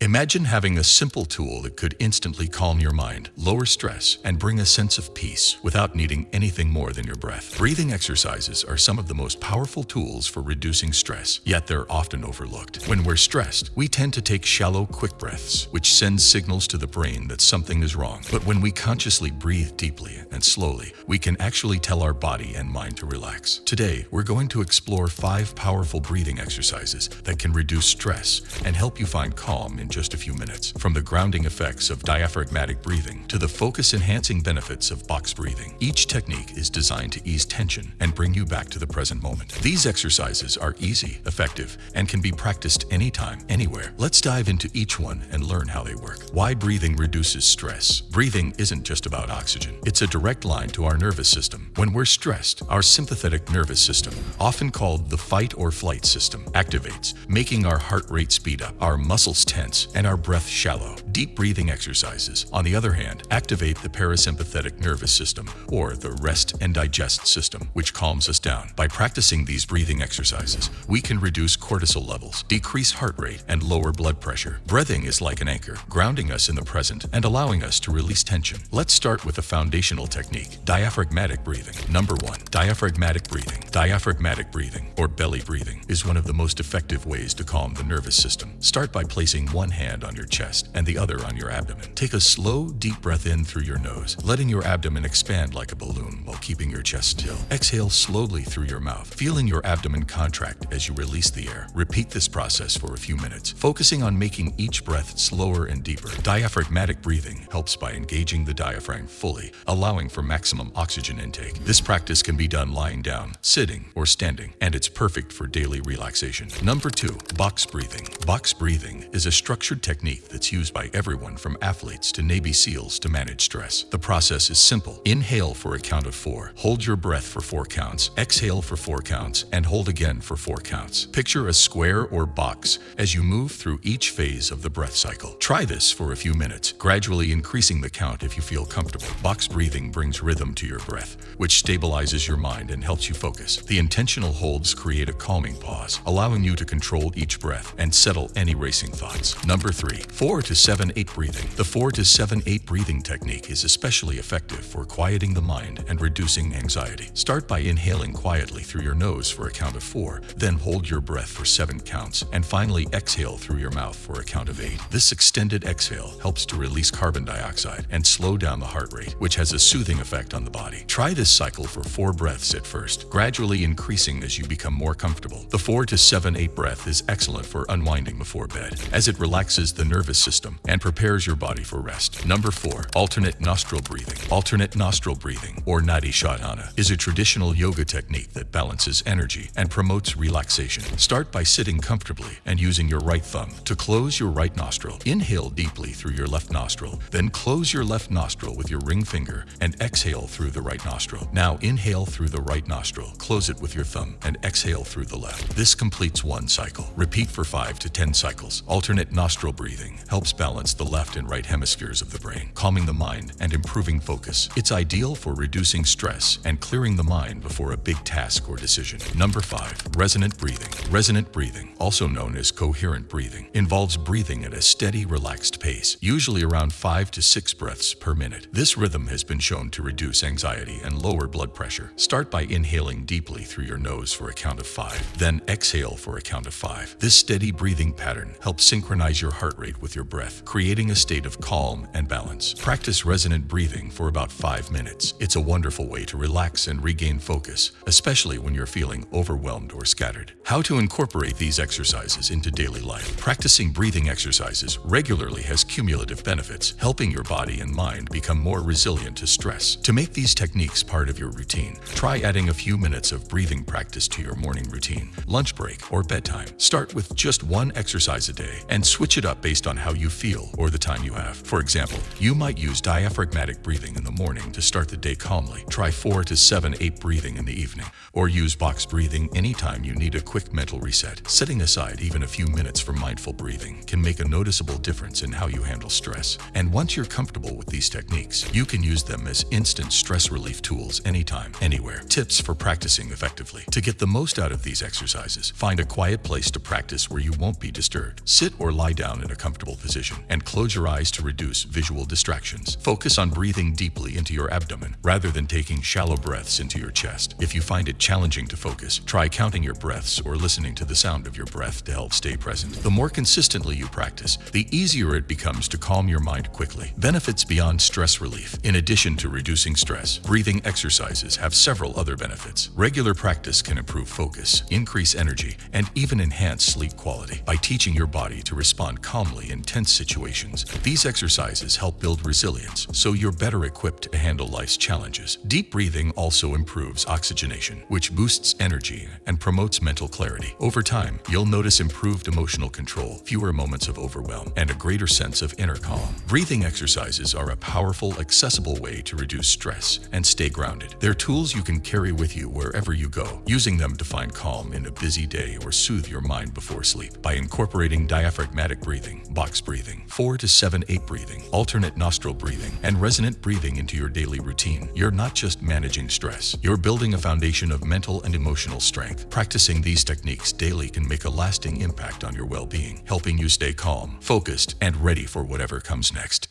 Imagine having a simple tool that could instantly calm your mind, lower stress, and bring a sense of peace without needing anything more than your breath. Breathing exercises are some of the most powerful tools for reducing stress, yet they're often overlooked. When we're stressed, we tend to take shallow, quick breaths, which sends signals to the brain that something is wrong. But when we consciously breathe deeply and slowly, we can actually tell our body and mind to relax. Today, we're going to explore 5 powerful breathing exercises that can reduce stress and help you find calm in just a few minutes. From the grounding effects of diaphragmatic breathing to the focus-enhancing benefits of box breathing, each technique is designed to ease tension and bring you back to the present moment. These exercises are easy, effective, and can be practiced anytime, anywhere. Let's dive into each one and learn how they work. Why breathing reduces stress. Breathing isn't just about oxygen. It's a direct line to our nervous system. When we're stressed, our sympathetic nervous system, often called the fight or flight system, activates, making our heart rate speed up, our muscles tense, and our breath shallow. Deep breathing exercises, on the other hand, activate the parasympathetic nervous system, or the rest and digest system, which calms us down. By practicing these breathing exercises, we can reduce cortisol levels, decrease heart rate, and lower blood pressure. Breathing is like an anchor, grounding us in the present and allowing us to release tension. Let's start with a foundational technique, diaphragmatic breathing. Number 1, diaphragmatic breathing. Diaphragmatic breathing, or belly breathing, is one of the most effective ways to calm the nervous system. Start by placing one hand on your chest and the other on your abdomen. Take a slow, deep breath in through your nose, letting your abdomen expand like a balloon while keeping your chest still. Exhale slowly through your mouth, feeling your abdomen contract as you release the air. Repeat this process for a few minutes, focusing on making each breath slower and deeper. Diaphragmatic breathing helps by engaging the diaphragm fully, allowing for maximum oxygen intake. This practice can be done lying down, sitting, or standing, and it's perfect for daily relaxation. Number 2, box breathing. Box breathing is a structured technique that's used by everyone from athletes to Navy SEALs to manage stress. The process is simple. Inhale for a count of 4. Hold your breath for 4 counts. Exhale for 4 counts, and hold again for 4 counts. Picture a square or box as you move through each phase of the breath cycle. Try this for a few minutes, gradually increasing the count if you feel comfortable. Box breathing brings rhythm to your breath, which stabilizes your mind and helps you focus. The intentional holds create a calming pause, allowing you to control each breath and settle any racing thoughts. Number 3, 4 to 7-8 breathing. The 4 to 7-8 breathing technique is especially effective for quieting the mind and reducing anxiety. Start by inhaling quietly through your nose for a count of 4, then hold your breath for 7 counts, and finally exhale through your mouth for a count of 8. This extended exhale helps to release carbon dioxide and slow down the heart rate, which has a soothing effect on the body. Try this cycle for 4 breaths at first, gradually increasing as you become more comfortable. The 4 to 7-8 breath is excellent for unwinding before bed, as it relaxes the nervous system and prepares your body for rest. Number 4, alternate nostril breathing. Alternate nostril breathing, or Nadi Shodhana, is a traditional yoga technique that balances energy and promotes relaxation. Start by sitting comfortably and using your right thumb to close your right nostril. Inhale deeply through your left nostril, then close your left nostril with your ring finger and exhale through the right nostril. Now inhale through the right nostril, close it with your thumb, and exhale through the left. This completes one cycle. Repeat for 5 to 10 cycles. Alternate nostril breathing helps balance the left and right hemispheres of the brain, calming the mind and improving focus. It's ideal for reducing stress and clearing the mind before a big task or decision. Number 5, resonant breathing. Resonant breathing, also known as coherent breathing, involves breathing at a steady, relaxed pace, usually around 5 to 6 breaths per minute. This rhythm has been shown to reduce anxiety and lower blood pressure. Start by inhaling deeply through your nose for a count of 5, then exhale for a count of 5. This steady breathing pattern helps synchronize your heart rate with your breath, creating a state of calm and balance. Practice resonant breathing for about 5 minutes. It's a wonderful way to relax and regain focus, especially when you're feeling overwhelmed or scattered. How to incorporate these exercises into daily life. Practicing breathing exercises regularly has cumulative benefits, helping your body and mind become more resilient to stress. To make these techniques part of your routine, try adding a few minutes of breathing practice to your morning routine, lunch break, or bedtime. Start with just one exercise a day and switch it up based on how you feel or the time you have. For example, you might use diaphragmatic breathing in the morning to start the day calmly. Try 4 to 7-8 breathing in the evening, or use box breathing anytime you need a quick mental reset. Setting aside even a few minutes for mindful breathing can make a noticeable difference in how you handle stress. And once you're comfortable with these techniques, you can use them as instant stress relief tools anytime, anywhere. Tips for practicing effectively. To get the most out of these exercises, find a quiet place to practice where you won't be disturbed. Sit or lie down in a comfortable position and close your eyes to reduce visual distractions. Focus on breathing deeply into your abdomen rather than taking shallow breaths into your chest. If you find it challenging to focus, try counting your breaths or listening to the sound of your breath to help stay present. The more consistently you practice, the easier it becomes to calm your mind quickly. Benefits beyond stress relief. In addition to reducing stress, breathing exercises have several other benefits. Regular practice can improve focus, increase energy, and even enhance sleep quality. By teaching your body to respond calmly in tense situations, these exercises help build resilience so you're better equipped to handle life's challenges. Deep breathing also improves oxygenation, which boosts energy and promotes mental clarity. Over time, you'll notice improved emotional control, fewer moments of overwhelm, and a greater sense of inner calm. Breathing exercises are a powerful, accessible way to reduce stress and stay grounded. They're tools you can carry with you wherever you go, using them to find calm in a busy day or soothe your mind before sleep. By incorporating diaphragmatic breathing, box breathing, 4 to 7-8 breathing, alternate nostril breathing, and resonant breathing into your daily routine, you're not just managing stress, you're building a foundation of mental and emotional strength. Practicing these techniques daily can make a lasting impact on your well-being, helping you stay calm, focused, and ready for whatever comes next.